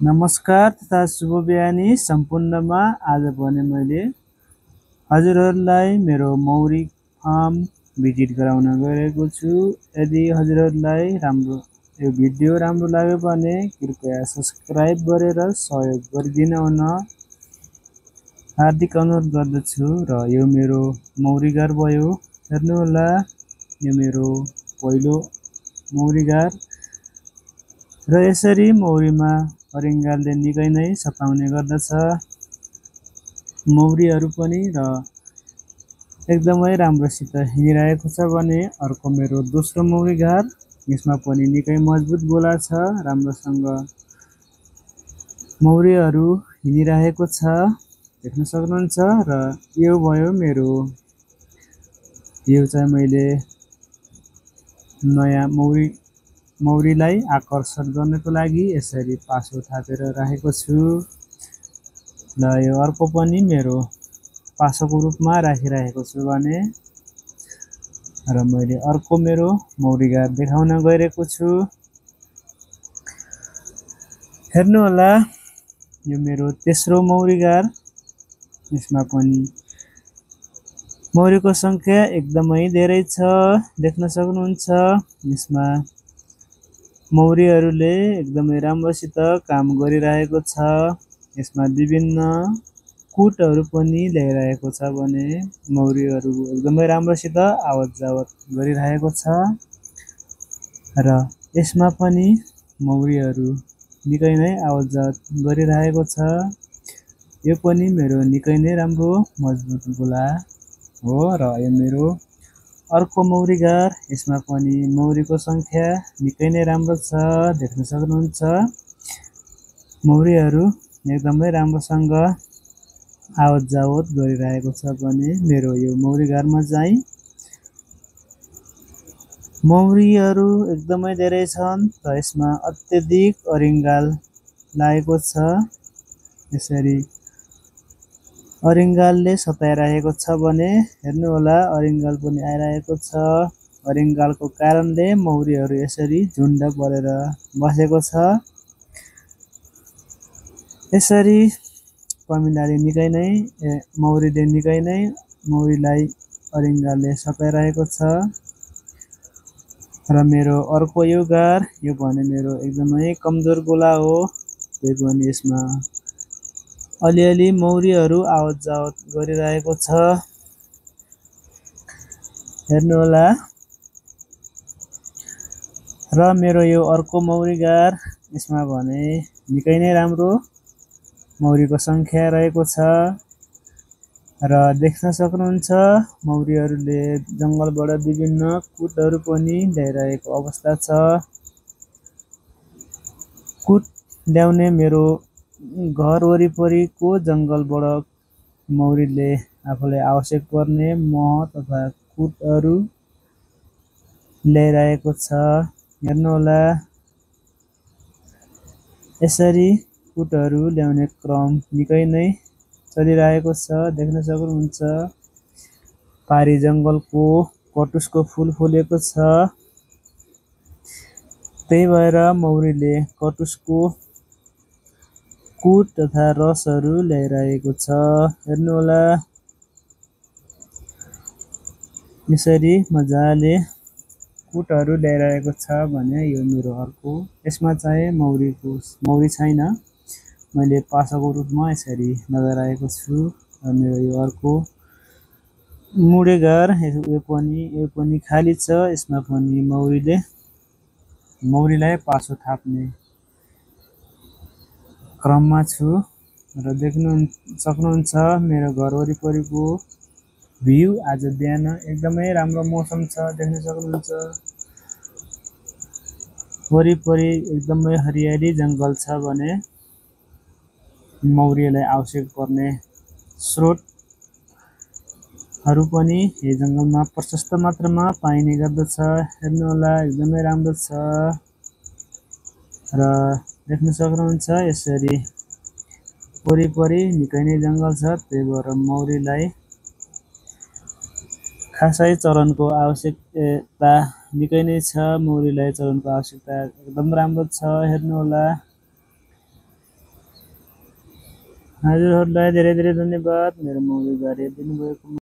नमस्कार तथा शुभ बिहानी सम्पूर्णमा। आज भने मैले हजुरहरूलाई मेरो मौरी फार्म भिजिट गराउन गएको छु। यदि हजुरहरूलाई यो भिडियो राम्रो लाग्यो भने कृपया सब्स्क्राइब गरेर सहयोग गरिदिन हुन हार्दिक अनुरोध गर्दछु। र यो मेरो मौरी घर भयो, हेर्नुहोला। यो मेरो पहिलो मौरी घर र यसरी मौरीमा अरिङ्गालले निकै नै सताउने गर्दछ। मौरीहरू पनि र एकदमै राम्रोसित हिँडिरहेको छ भने अर्को मेरो दोस्रो मौरी घर, यसमा पनि निकै मजबुत गोला छ, राम्रोसँग मौरीहरू हिँडिरहेको छ, देख्न सक्नुहुन्छ। र यो भयो मेरो, यो चाहिँ मैले नयाँ मौरीलाई आकर्षण गर्नको लागि यसरी पासो थापेर राखेको छु। र यो अर्को पनि मेरो पासोको रूपमा राखिरहेको छु भने, र मैले अर्को मेरो मौरी घर देखाउन गइरहेको छु। हेर्नुहोला, यो मेरो तेस्रो मौरी घर। यसमा पनि मौरीको संख्या एकदमै धेरै छ, देख्न सक्नुहुन्छ। यसमा मौरीहरूले एकदमै राम्रोसित काम गरिरहेको छ। यसमा विभिन्न कुटहरू पनि ल्याइरहेको छ भने मौरीहरू एकदमै राम्रोसित आवत जावत गरिरहेको छ। र यसमा पनि मौरीहरू निकै नै आवत जावत गरिरहेको छ। यो पनि मेरो निकै नै राम्रो मजबुत गोला हो। र यो मेरो अर्को मौरी घर। यसमा पनि मौरीको संख्या निकै नै राम्रो छ, देख्न सक्नुहुन्छ। मौरीहरू एकदमै राम्रोसँग आवत जावत गरिरहेको छ भने मेरो यो मौरी घरमा चाहिँ मौरीहरू एकदमै धेरै छन् र यसमा अत्यधिक अरिङ्गाल लागेको छ। यसरी अरिङ्गालले सताइरहेको छ भने हेर्नुहोला, अरिङ्गाल पनि आइरहेको छ। अरिङ्गालको कारणले मौरीहरू यसरी झुन्ड परेर बसेको छ। यसरी कमिलाले निकै नै मौरीले निकै नै मौरीलाई अरिङ्गालले सताइरहेको छ। र मेरो अर्को यो घर, यो भने मेरो एकदमै कमजोर गोला हो। त्यही पनि यसमा अलिअलि मौरीहरू आवत जावत गरिरहेको छ, हेर्नुहोला। र मेरो यो अर्को मौरी घर, यसमा भने निकै नै राम्रो मौरीको संख्या रहेको छ। र देख्न सक्नुहुन्छ, मौरीहरूले जङ्गलबाट विभिन्न कुटहरू पनि ल्याइरहेको अवस्था छ। कुट ल्याउने मेरो घर वरिपरिको जङ्गलबाट मौरीले आफूलाई आवश्यक पर्ने मह तथा कुटहरू ल्याइरहेको छ, हेर्नुहोला। यसरी कुटहरू ल्याउने क्रम निकै नै चलिरहेको छ, देख्न सक्नुहुन्छ। पारी जङ्गलको कटुसको फुल फुलेको छ, त्यही भएर मौरीले कटुसको कुट तथा रसहरू ल्याइरहेको छ, हेर्नुहोला। यसरी मजाले कुटहरू ल्याइरहेको छ भने यो मेरो अर्को, यसमा चाहिँ मौरी छैन, मैले पासाको रूपमा यसरी लगाइरहेको छु। र मेरो यो अर्को मुडे घर, यो पनि खाली छ। यसमा पनि मौरीलाई पासो थाप्ने क्रममा छु। र देख्न सक्नुहुन्छ मेरो घर वरिपरिको भ्यू। आज बिहान एकदमै राम्रो मौसम छ, देख्न सक्नुहुन्छ। वरिपरि एकदमै हरियाली जङ्गल छ भने मौरीलाई आवश्यक पर्ने स्रोतहरू पनि यस जङ्गलमा प्रशस्त मात्रामा पाइने गर्दछ, हेर्नुहोला। एकदमै राम्रो छ। र देख्न सक्नुहुन्छ, यसरी वरिपरि निकै नै जङ्गल छ, त्यही भएर मौरीलाई खासै चरनको आवश्यकता निकै नै छ। मौरीलाई चरनको आवश्यकता एकदम राम्रो छ, हेर्नुहोला। हजुरहरूलाई धेरै धेरै धन्यवाद मेरो मौरी घर हेरिदिनु भएको